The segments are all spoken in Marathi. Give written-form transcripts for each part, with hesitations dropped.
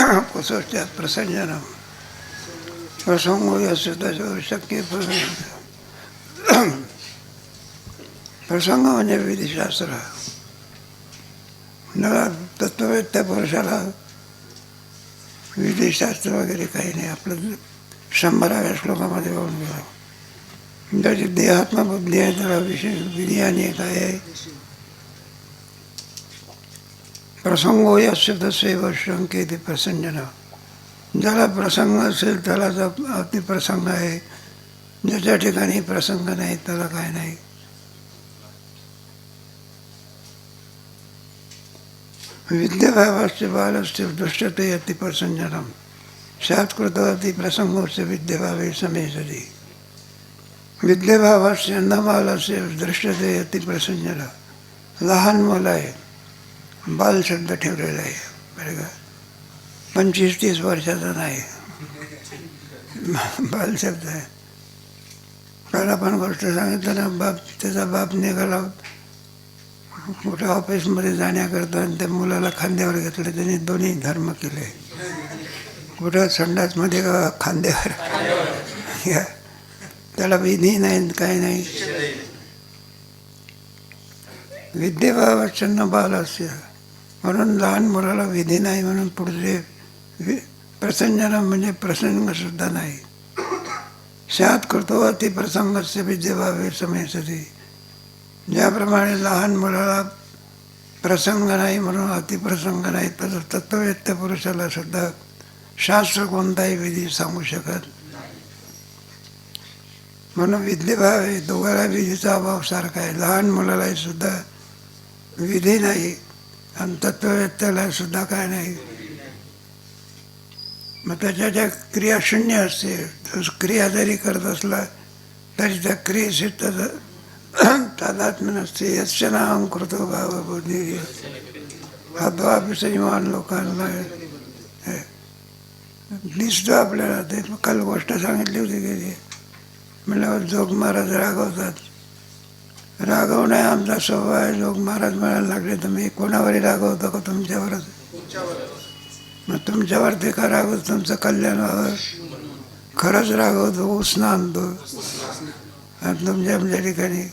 कुसोच्या प्रसंजनम प्रसंगो यस्य तस्य शक्य प्रसंग म्हणजे विधिशास्त्र. न तत्ववेत्या पुरुषाला विधिशास्त्र वगैरे काही नाही. आपलं 100व्या श्लोकामध्ये बोलून गेला. ज्याची देहात्मा बुद्धी आहे त्याला विधी आणि काय आहे. प्रसंगो यस्य तस्यैव शंकेति प्रसंजन. ज्याला प्रसंग असेल त्यालाच अतिप्रसंग आहे. ज्याच्या ठिकाणी प्रसंग नाही त्याला काय नाही. विद्याभावास्य बालस्य दृष्टते अतिप्रसंजनम शात्कृतवती प्रसंगोस्य विद्याभावे समेसति. विद्याभावास्य न बालस्य दृष्टते अतिप्रसंजन. लहान मुलं आहे, बाल शब्द ठेवलेला आहे बरं का. 25-30 वर्षाचा नाही, बाल शब्द आहे. काल आपण गोष्ट सांगितलं ना, त्याचा बाप निघाला मोठ्या ऑफिसमध्ये जाण्याकरता आणि त्या मुलाला खांद्यावर घेतलं. त्याने दोन्ही धर्म केले. कुठं संडासमध्ये का खांद्यावर. त्याला विधी नाही काही नाही. विद्येभावाच्छ बालस्य म्हणून लहान मुलाला विधी नाही म्हणून पुढचे प्रसंजन म्हणजे प्रसंगसुद्धा नाही. स्यात् कृतो अतिप्रसंगस्य विद्येभावे समेसति. ज्याप्रमाणे लहान मुलाला प्रसंग नाही म्हणून अतिप्रसंग नाही, तसं तत्ववेत्या पुरुषाला सुद्धा शास्त्र कोणताही विधी सांगू शकत. म्हणून विद्येभाव आहे, दोघांना विधीचा अभाव सारखा आहे. लहान मुलालाही सुद्धा विधी नाही आणि तत्ववेत्याला सुद्धा काय नाही. मग त्याच्या ज्या क्रिया शून्य असते, क्रिया जरी करत असला तरी त्या क्रियेशी तादात्म्य नसते. यस्य नाहं कृतो भावबुद्धी अद्वापि संयमान लोकांना दिसतो आपल्याला. ते काल गोष्ट सांगितली होती की म्हणलं जोग महाराज रागवतात. रागवणे आमचा स्वभाव आहे. जोग महाराज म्हणायला लागले तर मी कोणावरही रागवतो का तुमच्यावरच. मग तुमच्यावरती का रागवतो, तुमचं कल्याण व्हावं. खरंच रागवतो, उसना आणतो आणि तुमच्या आमच्या ठिकाणी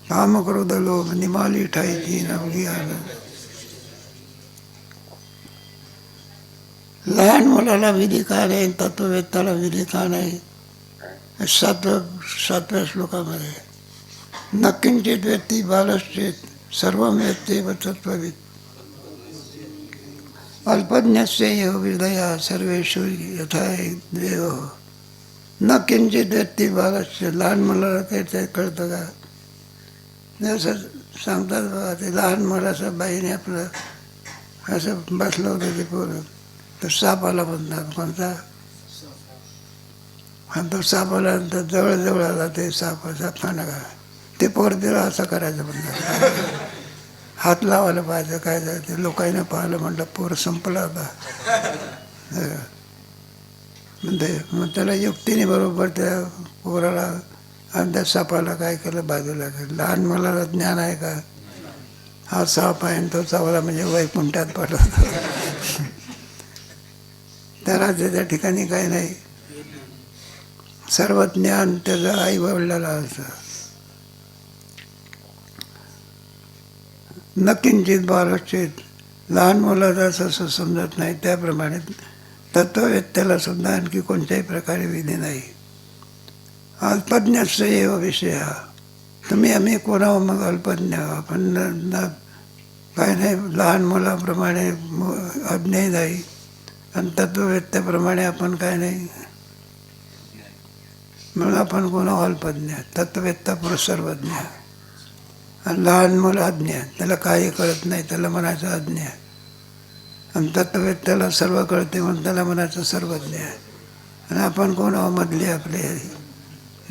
काम क्रोध लोभ निमाली ठायची नवली आलं. लहान मुलाला विधी का नाही, तत्ववेत्याला विधी का नाही. 7व्या श्लोकामध्ये न किंचित वेत्ती बालश्चेत सर्वं वेत्तेव तत्त्ववित् अल्पज्ञस्य एव विदया सर्वेषु यथा देव. न किंचित वेत्ती बालश्च. लहान मुलाला ते कळतं का. असं सांगतात बाबा, ते लहान मुलाचं बाईने आपलं असं बसलं होतं ते पोरं, तर साप आला म्हणतात. कोणता आणि तो साप आल्यानंतर जवळ आला ते सापाचा खाणं का ते पोर तिला असं करायचं म्हणतात. हात लावायला पाहिजे काय ते लोकांना पाहिलं म्हटलं पोर संपला होता. म्हणते मग त्याला युक्तीने बरोबर त्या पोराला आणि त्या सापाला काय केलं बाजूला. लहान मुलाला ज्ञान आहे का. हा साप आहे आणि तो चावला म्हणजे वैकुंठात पाठवतो. त्याला त्याच्या ठिकाणी काही नाही. सर्व ज्ञान त्याचं आई वडिलाला असतं. न किंचित बालश्चेत. लहान मुलाला असं समजत नाही. त्याप्रमाणे तत्ववेत्याला सुद्धा आणखी कोणत्याही प्रकारे विधी नाही. अल्पज्ञस्य एव विषय. तुम्ही आम्ही कोणावर मग अल्पज्ञ. आपण काय नाही. लहान मुलाप्रमाणे अज्ञ नाही आणि तत्ववेत्याप्रमाणे आपण काय नाही. म्हणून आपण कोणा अल्पज्ञ. तत्ववेत्ता पुरुष सर्वज्ञ आणि लहान मुलं अज्ञ. त्याला काही कळत नाही त्याला म्हणायचं अज्ञ. आणि तत्ववेत्याला सर्व कळते म्हणून त्याला म्हणायचं सर्वज्ञ. आणि आपण कोणा मधले आपले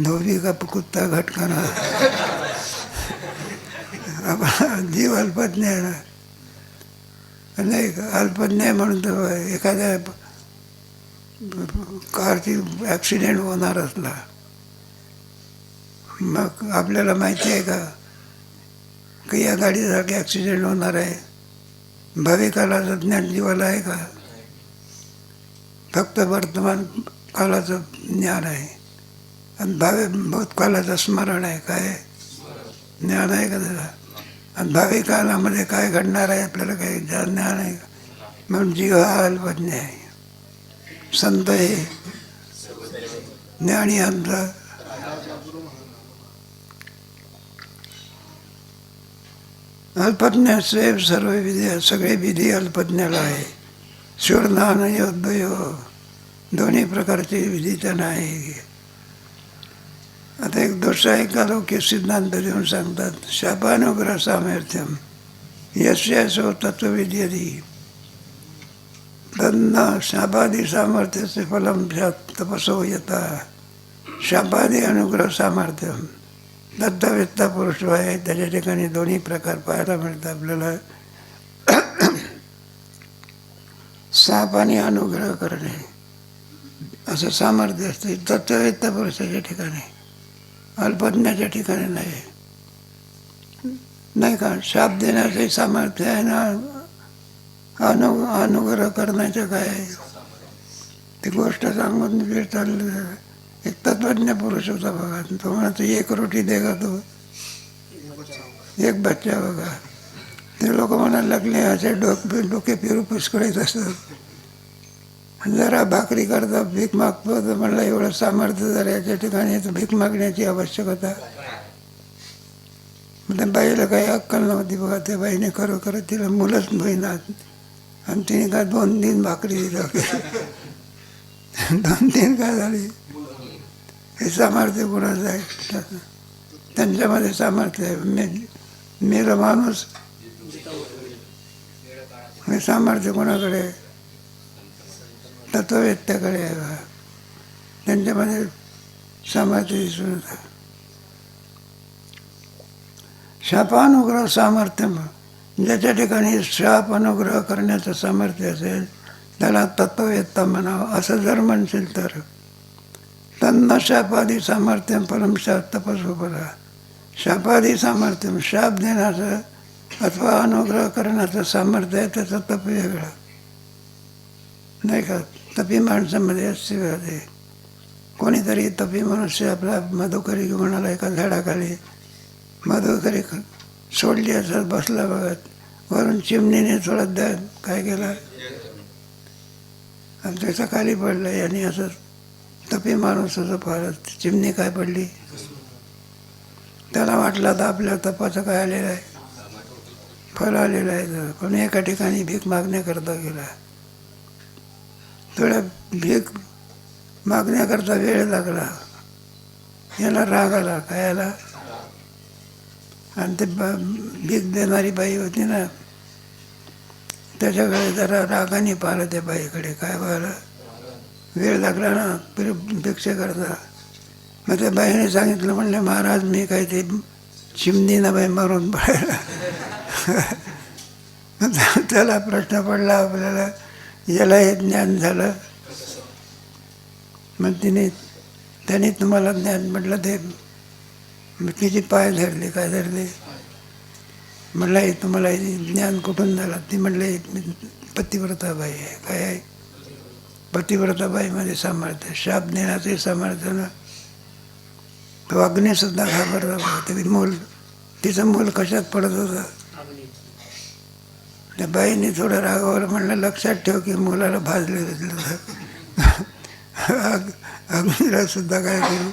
धोबी का कुत्ता घटकाना. आपण जीव अल्पज्ञ आहे ना. नाही अल्पज्ञ म्हणून तर एखाद्या कारची ॲक्सिडेंट होणार असला मग आपल्याला माहिती आहे का की या गाडीसारखी ॲक्सिडेंट होणार आहे. भावी कालाचं ज्ञान जीवाला आहे का? फक्त वर्तमान कालाचं ज्ञान आहे. आणि भूतकालाचं स्मरण आहे. काय ज्ञान आहे का त्याला? आणि भावी कालामध्ये काय घडणार आहे आपल्याला काही ज्ञान आहे का? म्हणून जीव हा अल्पज्ञ आहे. संत हे ज्ञानी अंत अल्पज्ञ सेव सर्व विधी, सगळे विधी अल्पज्ञाला आहे. शूरज्ञान योद्धयो दोन्ही प्रकारचे विधी त्यांना आहे. आता एक दुसरा लौकिक सिद्धांत देऊन सांगतात, शापानुग्रह सामर्थ्यम यस्यासो तत्वविद्यति तन्न शापादी सामर्थ्याचे फलम तपसो यथा. शापादी अनुग्रह सामर्थ्यम दत्तवेत्ता पुरुष आहे, त्याच्या ठिकाणी दोन्ही प्रकार पाहायला मिळतात आपल्याला. सापाने अनुग्रह करणे असं सामर्थ्य असते तत्ववेत्ता पुरुषाच्या ठिकाणी, अल्पज्ञाच्या ठिकाणी नाही का. शाप देण्याचे सामर्थ्य आहे ना, अनुग्रह करण्याचं काय आहे ती गोष्ट सांगून वेळ चालली. एक तत्वज्ञ पुरुष होता बघा, तो म्हणतो एक रोटी देगा तो एक बच्चा बघा. ते लोक म्हणायला लागले असे डोके फिरू पुष्कळीत असतात. जरा भाकरी करता भीक मागतो तर म्हणलं एवढं सामर्थ्य जर याच्या ठिकाणी तर भीक मागण्याची आवश्यकता. त्या बाईला काही अक्कल नव्हती बघा. त्या बाईने खरोखर तिला मुलंच बहिणात आणि तिने काय 2-3 भाकरी दिलं. 2-3 काय झाली. हे सामर्थ्य कोणाचं आहे? त्यांच्यामध्ये सामर्थ्य आहे. मेला माणूस हे सामर्थ्य कोणाकडे? तत्ववेत्याकडे आहे बघा. त्यांच्यामध्ये सामर्थ्य दिसून येतं. शापानुग्रह सामर्थ्य, ज्याच्या ठिकाणी शाप अनुग्रह करण्याचं सामर्थ्य असेल त्याला तत्ववेत्ता म्हणावं. असं जर म्हणशील तर तन्न शापादी सामर्थ्य फलम तपस्व बरा. शापादी सामर्थ्य शाप देण्याचं अथवा अनुग्रह करण्याचं सामर्थ्य आहे, त्याचं तप वेगळं नाही का. तपी माणसामध्ये असते. कोणीतरी तपी मनुष्य आपला मधुकरी घेऊन आला एका झाडाखाली, मधुकरी सोडली असं बसला बघत, वरून चिमणीने थोडा काय केला आणि त्याचा खाली पडला. आणि असं तपी माणूस असं फारच चिमणी काय पडली. त्याला वाटलं तर आपल्या तपाचं काय आलेलं आहे, फल आलेलं आहे. पण एका ठिकाणी भीक मागण्याकरता गेला. थोड्या भीक मागण्याकरता वेळ लागला. याला राग आला. काय आला? आणि ते भीक देणारी बाई होती ना, त्याच्याकडे जरा रागाने पाहिलं त्या बाईकडे. काय पाहिलं? वेळ लागला ना भिक्षा करता. मग त्या बाईने सांगितलं, म्हणले महाराज मी काय ते चिमणीनं बाई मारून पाहिलं. त्याला प्रश्न पडला आपल्याला, याला हे ज्ञान झालं. मग त्याने तुम्हाला ज्ञान म्हटलं. ते तिचे पाय धरले. काय धरले? म्हटलं हे तुम्हाला ज्ञान कुठून झालं? ती म्हटले पतिव्रताबाई आहे. काय आहे? पतिव्रताबाईमध्ये सामर्थ्य, शाप देण्याचे सामर्थ्य ना. तो अग्नीसुद्धा घाबरला बघा. ते मूल, तिचं मूल कशात पडत होतं. त्या बाईने थोडं रागावलं. म्हणलं लक्षात ठेव की मुलाला भाजले अग्नीला सुद्धा काय करू.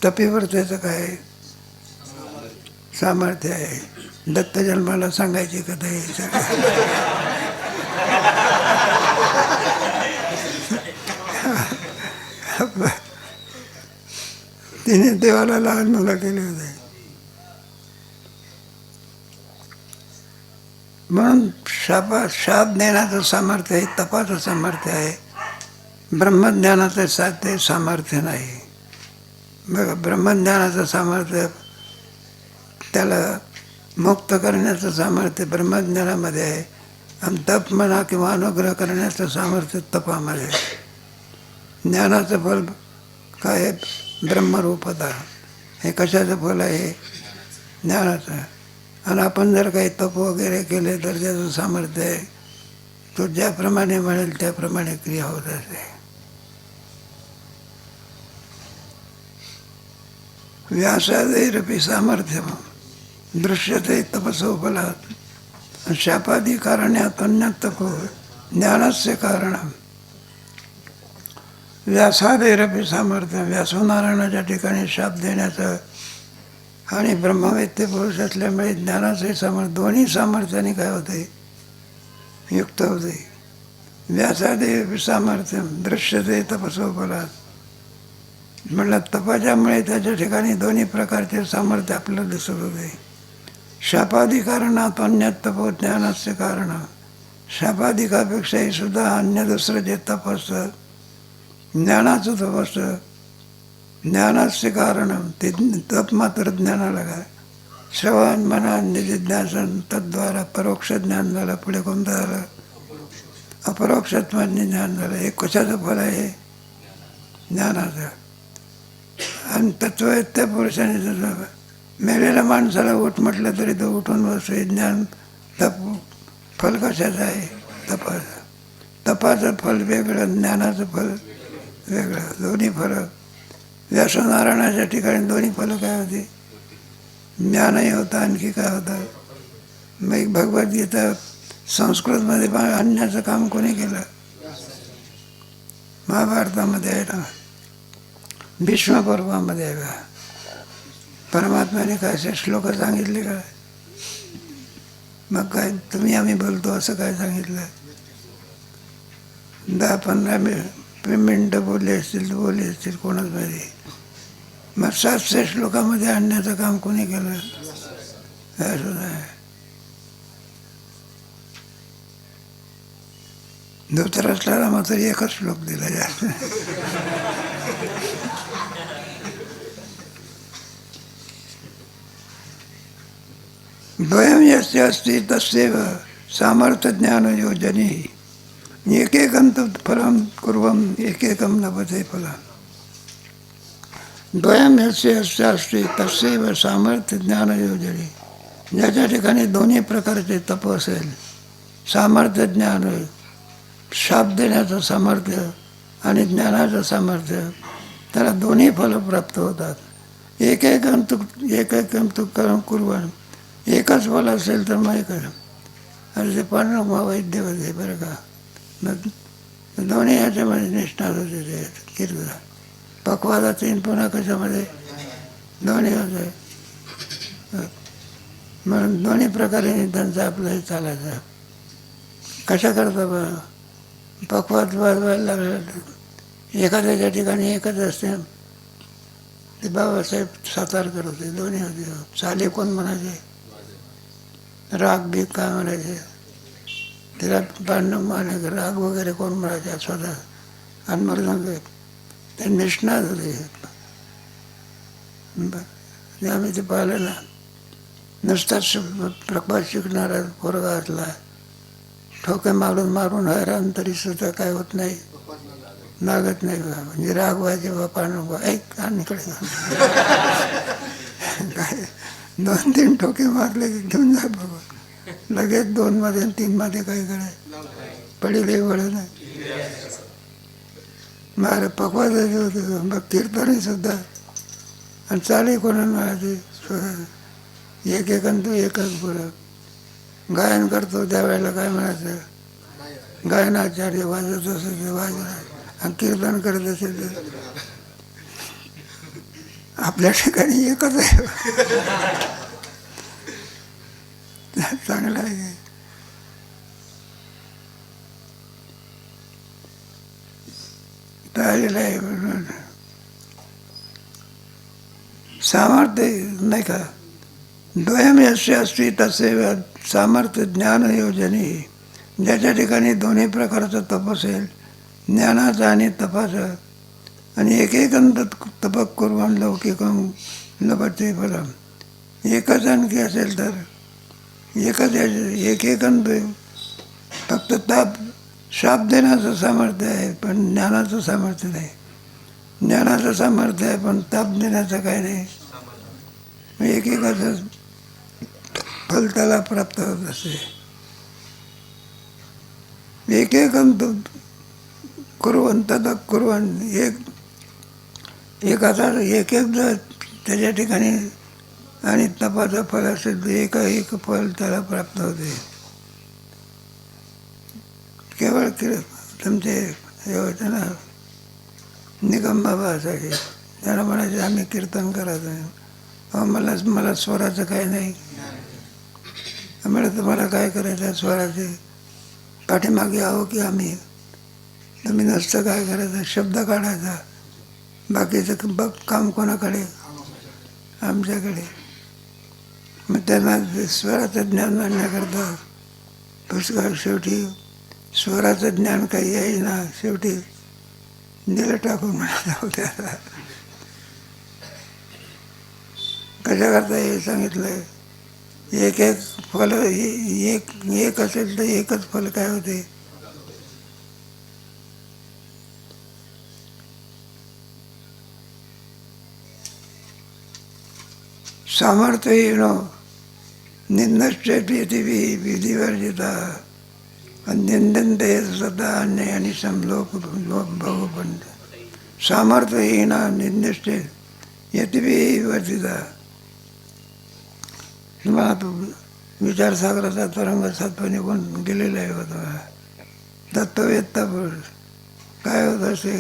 तपीवर त्याचं काय सामर्थ्य आहे. दत्त जन्माला सांगायची कथा यायचं. तिने देवाला लहान मुलं केले होते. म्हणून शाप देण्याचं सामर्थ्य आहे, तपाचं सामर्थ्य आहे. ब्रह्मज्ञानाचं साध्य सामर्थ्य नाही बघा. ब्रह्मज्ञानाचं सामर्थ्य, त्याला मुक्त करण्याचं सामर्थ्य ब्रह्मज्ञानामध्ये आहे. आणि तप म्हणा किंवा अनुग्रह करण्याचं सामर्थ्य तपामध्ये. ज्ञानाचं फल काय आहे? ब्रह्मरूपता. हे कशाचं फल आहे? ज्ञानाचं. आणि आपण जर काही तप वगैरे केले तर त्याचं सामर्थ्य आहे, तो ज्याप्रमाणे म्हणेल त्याप्रमाणे क्रिया होत असते. व्यासादैरपि सामर्थ्यम दृश्यते तपसोबलात् शापादी कारण्यात अन्यतको ज्ञानस्य कारणम. व्यासादैरपि सामर्थ्य, व्यासनारायणाच्या ठिकाणी शाप देण्याचं आणि ब्रह्मवेत्ते पुरुष असल्यामुळे ज्ञानाचे सामर्थ्य, दोन्ही सामर्थ्याने काय होते, युक्त होते. व्यासादैरपि सामर्थ्यम दृश्यते तपसोबलात् म्हटलं तपाच्यामुळे त्याच्या ठिकाणी दोन्ही प्रकारचे सामर्थ्य आपल्याला दिसत होते. शापाधिकारणात अन्य तपो ज्ञानाचे कारण. शापाधिकापेक्षाही सुद्धा अन्य दुसरं जे तप असतं, ज्ञानाचं तप असतं, ज्ञानाचे कारण ते तप मात्र ज्ञानाला काय, श्रवण मनन निधिध्यासन तद्वारा परोक्ष ज्ञान झालं. पुढे कोणतं झालं, अपरोक्षत्वाने ज्ञान झालं. हे कशाचं फल आहे, ज्ञानाचं. आणि तत्ववेत्या पुरुषाने जसं मेलेल्या माणसाला उठ म्हटलं तरी तो उठून बसतो. ज्ञान तप फल कशाचं आहे, तपाचं. तपाचं फल वेगळं, ज्ञानाचं फल वेगळं, दोन्ही फरक. व्यासनारायणाच्या ठिकाणी दोन्ही फलं काय होती, ज्ञानही होतं, आणखी काय होतं. मग भगवद्गीता संस्कृतमध्ये आणण्याचं काम कोणी केलं, महाभारतामध्ये आहे ना, भीष्म पर्वामध्ये आहे. का परमात्म्याने काय असे श्लोक सांगितले काय, मग काय तुम्ही आम्ही बोलतो असं काय सांगितलं. 10-15 मिनटं बोलले असतील कोणाच माहिती. मग 700 श्लोकामध्ये आणण्याचं काम कोणी केलं, काय सुद्धा आहे. धृतराष्ट्राला मात्र एकच श्लोक दिला जास्त. द्वयं यस्य अस्ति तस्यैव सामर्थ्य ज्ञान योजनी एकेकं तु फलं कुर्वं एकेकं लभते फलं. द्वयं यस्य अस्ति तस्यैव सामर्थ्य ज्ञान योजनी. ज्याच्या ठिकाणी दोन्ही प्रकारचे तप असेल, सामर्थ्य ज्ञान, शाप देण्याचं सामर्थ्य आणि ज्ञानाचं सामर्थ्य, त्याला दोन्ही फलं प्राप्त होतात. एकेकं तु कुर्वन्, एकच फल असेल तर मग एकच. आणि ते पांडुरंग वैद्य होते बरं का. मग दोन्ही ह्याच्यामध्ये निष्णात होते. ते कीर्तन पक्वादात येईन, पुन्हा कशामध्ये दोन्ही होते. म्हणून दोन्ही प्रकारे त्यांचं आपलं हे चालायचं. कशा करता बा पक्वाद वाजवायला लागलं, एखाद्याच्या ठिकाणी एकच असते. ते बाबासाहेब सातारकर होते, दोन्ही होते. चाले कोण म्हणायचे, राग बीग काय म्हणायचे, तिला पांडव म्हणायचे. राग वगैरे कोण म्हणायचे, स्वतः आणि मृदंग. ते निष्णात होते. आम्ही ते पाहिलं ना, नुसताच प्रकाश शिकणारा पोरगा असला, ठोके मारून मारून हैराण तरी सुद्धा काय होत नाही, लागत नाही. म्हणजे राग व्हायचे बा पांडव, ऐक आणकडे काय 2-3 ठोके मारले की घेऊन जा बाबा. लगेच 2 मध्ये 3 मध्ये काय कराय पडले वळ नाही. मारे पकवायचे होते. मग कीर्तनही सुद्धा आणि चाले कोणा म्हणायचे, एकेकंतू एकच पुरं. गायन करतो त्यावेळेला काय म्हणायचं, गायनाचार्य वाजत असेल ते वाजणार, आणि कीर्तन करत असेल तर आपल्या ठिकाणी एकच आहे. चांगलं आहे. राहिलेलं आहे म्हणून सामर्थ्य नाही का. द्वयं यस्य अस्ति तस्यैव सामर्थ्य ज्ञान योजनी. ज्याच्या ठिकाणी दोन्ही प्रकारचं तप असेल, ज्ञानाचं आणि तपाचं, आणि एकेकं तपक कुर्वन् लौकिकं लभते फलम्. एकच आणखी असेल तर एकच, एकेकं फक्त ताप शाप देण्याचं सामर्थ्य आहे, पण ज्ञानाचं सामर्थ्य नाही. ज्ञानाचं सामर्थ्य आहे पण ताप देण्याचं काही नाही. एकेकाचं फल त्याला प्राप्त होत असे. एक एक कुर्वंत कुर्वन् एक आता एक जर त्याच्या ठिकाणी आणि तपाचं फल असेल तर एक फल त्याला प्राप्त होते. केवळ तुमचे हे होते ना निगम बाबा असायचे, त्याला म्हणायचे आम्ही कीर्तन करायचं. अहो मला स्वराचं काही नाही. म्हणलं तुम्हाला काय करायचं स्वराचे पाठीमागे आहो की आम्ही. तुम्ही नसतं काय करायचं, शब्द काढायचा, बाकीचं काम कोणाकडे? आमच्याकडे. मग त्यांना स्वराचं ज्ञान आणण्याकरता पुष्कळ शेवटी स्वराचं ज्ञान काही येईना, शेवटी दिलं टाकून म्हणत होत्या. कशाकरता हे सांगितलंय? एक फल एक असेल तर एकच फल काय होते? सामर्थ्यहीनो निंदश्चेती विधिवर्जिता निंदन्ते सदा अन्य आणि समलोक भगवंत. सामर्थ्यहीना निंदश्चे यती वर्जिता. तुम्हाला तो विचारसागराचा तरंग सत्व निघून गेलेला आहे होता. तत्ववेत्ता पुरुष काय होत असे?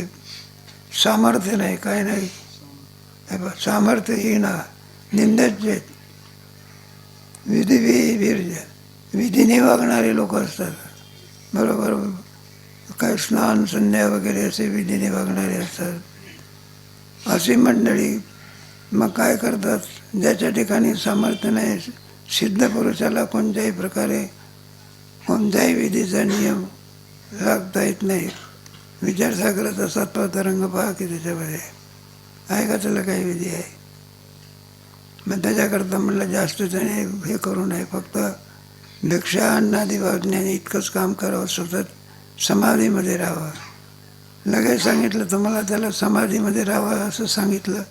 सामर्थ्य नाही, काय नाही. सामर्थ्यहीना निंदचे विधीने वागणारे लोक असतात. बरोबर, काय स्नान संध्या वगैरे असे विधीने वागणारे असतात. अशी मंडळी मग काय करतात? ज्याच्या ठिकाणी सामर्थ्य नाही, सिद्ध पुरुषाला कोणत्याही प्रकारे कोणत्याही विधीचा नियम राखता येत नाही. विचारसागराचा सत्व तरंग पहा की त्याच्यामध्ये आहे का त्याला काही विधी आहे? मग त्याच्याकरता म्हणलं जास्त त्याने हे करू नये, फक्त भिक्षा अन्नादी वागण्याने इतकंच काम करावं. सतत समाधीमध्ये राहावं. लगेच सांगितलं तुम्हाला त्याला समाधीमध्ये राहावं असं सांगितलं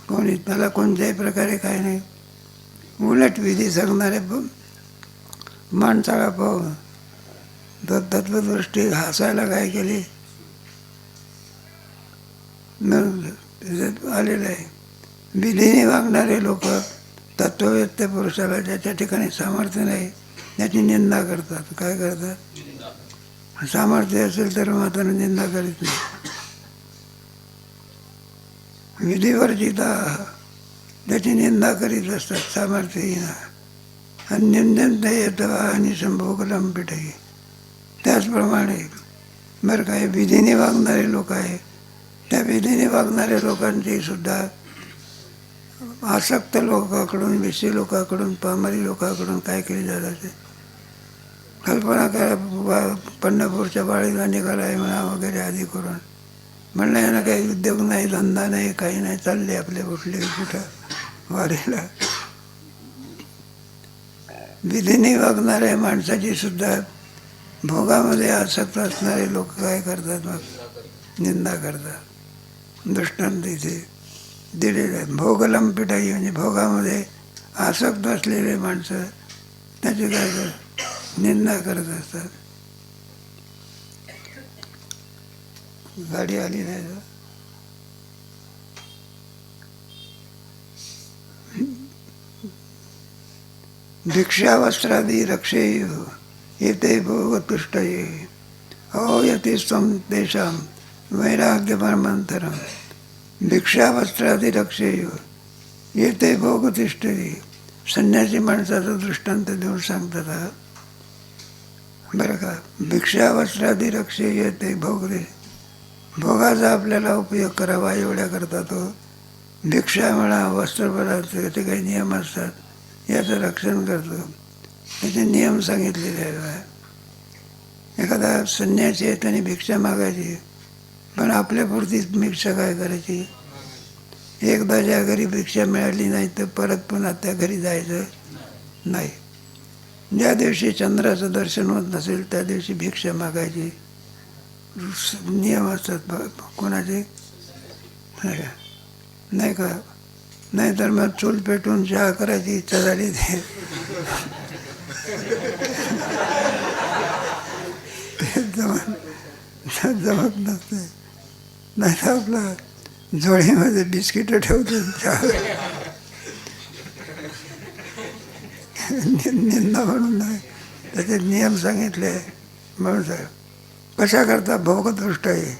कोणी? त्याला कोणत्याही प्रकारे काय नाही. उलट विधी सांगणारे माणसाला पाहून तत्वदृष्टी हसायला काय केली आलेलं आहे. विधीने वागणारे लोक तत्ववेत्त पुरुषाला ज्याच्या ठिकाणी सामर्थ्य नाही त्याची निंदा करतात. काय करतात? सामर्थ्य असेल तर मात्र निंदा करीत नाही. विधिवर्जिता त्याची निंदा करीत असतात सामर्थ्यहीन. आणि निंदन येतं आणि संभोगलम पिठाई. त्याचप्रमाणे बरं काय विधीने वागणारे लोक आहे, त्या विधीने वागणाऱ्या लोकांची सुद्धा आसक्त लोकांकडून, विषयी लोकांकडून, पामारी लोकांकडून काय केली जाते? कल्पना करा, पंढरपूरच्या बाळीला निघाला आहे म्हणा वगैरे आधी करून. म्हणलं यांना काही उद्योग नाही, धंदा नाही, काही नाही, चालले आपले कुठले कुठं वारीला. विधीने वागणाऱ्या माणसाची सुद्धा भोगामध्ये आसक्त असणारे लोक काय करतात? मग निंदा करतात. दृष्टांत इथे दिलेलं आहे. भोगलम पिठाई म्हणजे भोगामध्ये आसक्त असलेले माणसं त्याची काय निंदा करत असतात. गाडी आली नाही का? भिक्षा वस्त्रादी रक्षेय येते भोगतुष्टये अयति स्वं तेषां वैराग्यपरमंतरम. भिक्षा वस्त्रादी रक्षेय येते भोगतिष्ठये. संन्यासी माणसाचा दृष्टांत देऊन सांगतात. बरं का? भिक्षा वस्त्रादी रक्षेय येते भोगते. भोगाचा आपल्याला उपयोग करावा एवढ्या करता तो भिक्षा म्हणा, वस्त्रपदार्थ याचे काही नियम असतात, याचं रक्षण करतो. त्याचे नियम सांगितलेले आहे. एखादा संन्यासी आहे त्याने भिक्षा मागायची, पण आपल्यापुरतीच भिक्षा काय करायची? एकदा ज्या घरी भिक्षा मिळाली नाही तर परत पुन्हा त्या घरी जायचं नाही. ज्या दिवशी चंद्राचं दर्शन होत नसेल त्या दिवशी भिक्षा मागायची. नियम असतात कोणाचे नाही का? नाहीतर मग चूल पेटून चहा करायची इच्छा झाली ते जमत नसते. नाही तर आपलं जोळीमध्ये बिस्किटं ठेवतो चहा निंदा म्हणून नाही, त्याचे नियम सांगितले म्हणून कशा करता भोगदृष्ट आहे.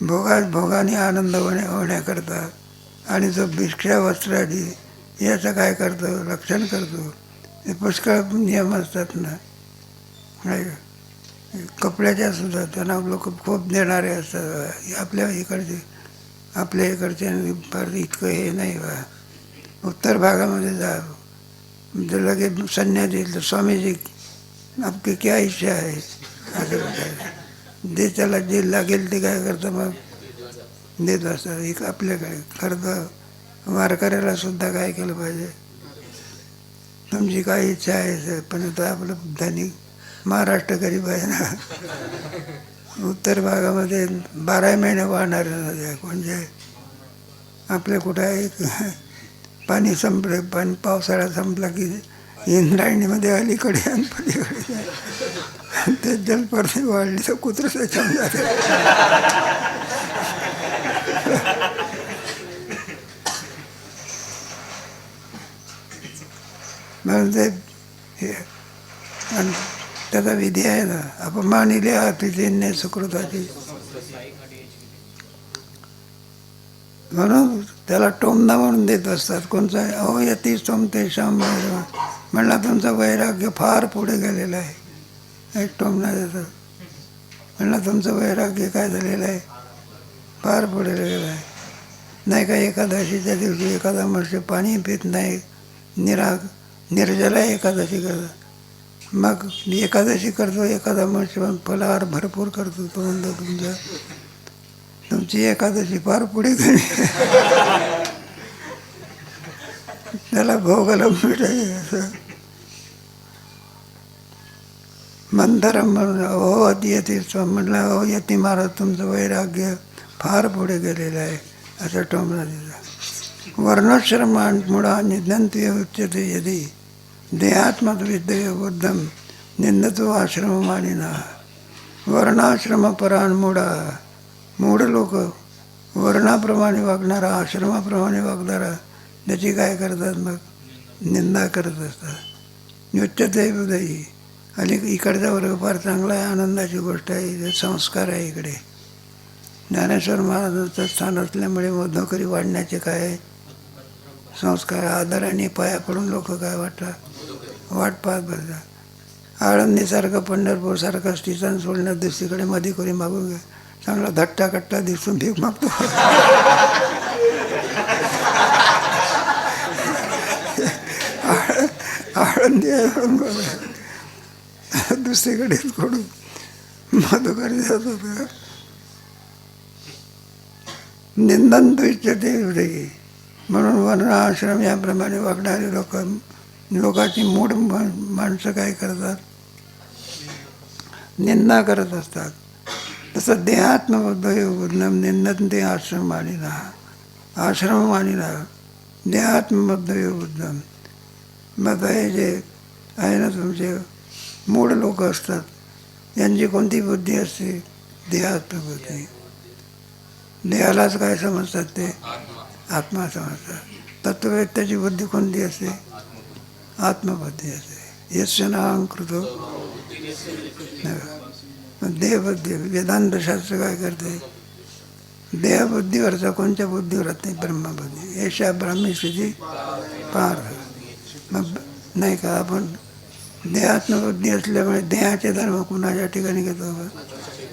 भोगाने आनंद होण्याकरता आणि जो भिक्षा वस्त्रादी याचं काय करतो, रक्षण करतो. हे पुष्कळ नियम असतात ना. कपड्याच्या सुद्धा त्यांना लोक खूप देणारे असतात. आपल्या इकडचे फार इतकं हे नाही बा. उत्तर भागामध्ये जा जो लगे संन्यासी स्वामीजी आपकी क्या इच्छा आहे असं जे त्याला जे लागेल ते काय करतं मग देत असतात. एक आपल्याकडे खरं वारकऱ्याला सुद्धा काय केलं पाहिजे, तुमची काय इच्छा आहे पण आता आपलं धनिक महाराष्ट्र गरीब आहे ना. उत्तर भागामध्ये 12 महिने वाहणारे नद्या म्हणजे आपल्या कुठं आहे पाणी संपलं, पण पावसाळा संपला की इंद्रायणीमध्ये अलीकडे आणि पलीकडे ते जलपर्णी वाढली तर कुत्रं त्याच्यावर जाते. म्हणून ते हे आणि त्याचा विधी आहे ना, अपमानिले अतिथींनी सुकृताची. म्हणून त्याला टोमणा म्हणून देत असतात. कोणचा अहो यती सोमते श्याम म्हणला तुमचं वैराग्य फार पुढे गेलेलं आहे. एक टोमणा देतात. म्हणला तुमचं वैराग्य काय झालेलं आहे, फार पुढे गेलेलं आहे. नाही का एकादशीच्या दिवशी एखादा वर्ष पाणी पित नाही, निर्जला एकादशी करतो. मग एकादशी करतो एखादा वर्ष फलाहार भरपूर करतो. तो म्हणतो तुमची एकादशी फार पुढे गेली. त्याला भोगाला मिळाले असं. मंथरम म्हणून अहो अति म्हटलं अहो यती महाराज तुमचं वैराग्य फार पुढे गेलेलं आहे असं टोमणा दिला. वर्णाश्रमांमुळा निधनत्य उच्यते यदी देहात्मक विद्ये बुद्धम निंदतो आश्रम मानिना. वर्णाश्रम परांमुळा मूढ लोक वर्णाप्रमाणे वागणारा आश्रमाप्रमाणे वागणारा त्याची काय करतात मग निंदा करत असतात. उच्चते उदयी आणि इकडचा वर्ग फार चांगला आहे, आनंदाची गोष्ट आहे. संस्कार आहे इकडे. ज्ञानेश्वर महाराजांचं स्थान असल्यामुळे मधोकरी वाढण्याचे काय संस्कार आदराने पाया पडून लोक काय वाट पाहत बसतात. आळंदीसारखं पंढरपूरसारखं स्टेशन सोडण्यात दुसरीकडे मधीकरी मागून घ्या. चांगला धट्टा कट्टा दिसून भीक मागतो. आळंदी दुसरीकडे सोडून मधुकरी जातात. निंदन तो इच्छते हृदयी म्हणून वर्ण आश्रम याप्रमाणे वागणारे लोकांची मूढ माणसं काय करतात, निंदा करत असतात. तसं देहात्मबद्धयोगुद्धम निंदन ते आश्रम मानिना. आश्रम मानिना देहात्मबद्धयोगुद्धम. मग हे जे आहे ना तुमचे मूढ लोक असतात यांची कोणती बुद्धी असते, देहात्मबुद्धी. देहालाच काय समजतात ते आत्मा समजतात. तत्ववेत्याची बुद्धी कोणती असते, आत्मबुद्धी असते. यस्य नाहं कृतो देहबुद्धी. वेदांतशास्त्र काय करते, देहबुद्धीवरचा कोणत्या बुद्धीवर नाही, ब्रह्मबुद्धी. एषा ब्राह्मी स्थिती पार्थ. मग नाही का आपण देहात्मबुद्धी असल्यामुळे देहाचे धर्म कुणाच्या ठिकाणी घेतो.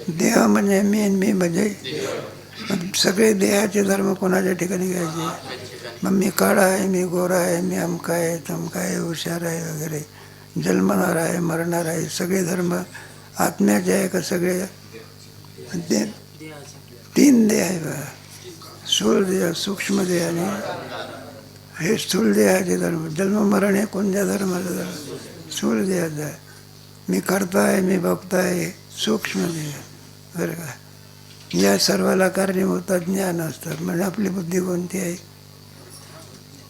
देह म्हणजे मी म्हणजे सगळे देहाचे धर्म कोणाच्या ठिकाणी घ्यायचे. मग मी काळा आहे, मी गोरा आहे, मी अमका आहे तमका आहे, हुशार आहे वगैरे, जन्मणार आहे मरणार आहे. सगळे धर्म आत्म्याचे आहे का सगळे? तीन देह आहे बा. स्थूल देह, सूक्ष्म देह आणि हे स्थूल देहाचे धर्म. जन्म मरण हे कोणत्या धर्माचं धर्म? स्थूल देहाचं आहे. मी करताय, मी बघताय, सूक्ष्म देह. बरं का? या सर्वाला कारणीभूत ज्ञान असतात. म्हणजे आपली बुद्धी कोणती आहे,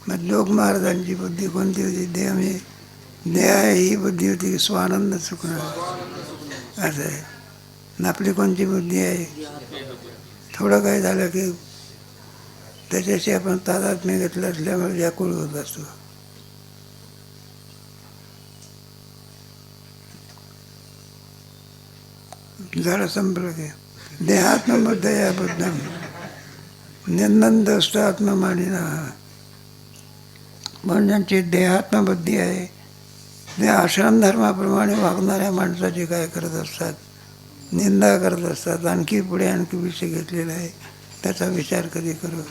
मग लोक महाराजांची बुद्धी कोणती होती? देह म्हणजे देह आहे ही बुद्धी होती की स्वानंद सुखणार असं आहे. आणि आपली कोणती बुद्धी आहे? थोडं काय झालं की त्याच्याशी आपण तादात्म्य घेतलं असल्यामुळे व्याकुळ होत असतो. झालं संपर्क आहे. देहात्मबुद्धया बुद्धम निंदनदोष्ट आत्ममानिना. म्हणून ज्यांची देहात्मबुद्धी आहे ते आश्रमधर्माप्रमाणे वागणाऱ्या माणसाची काय करत असतात? निंदा करत असतात. आणखी पुढे आणखी विषय घेतलेला आहे, त्याचा विचार कधी करू.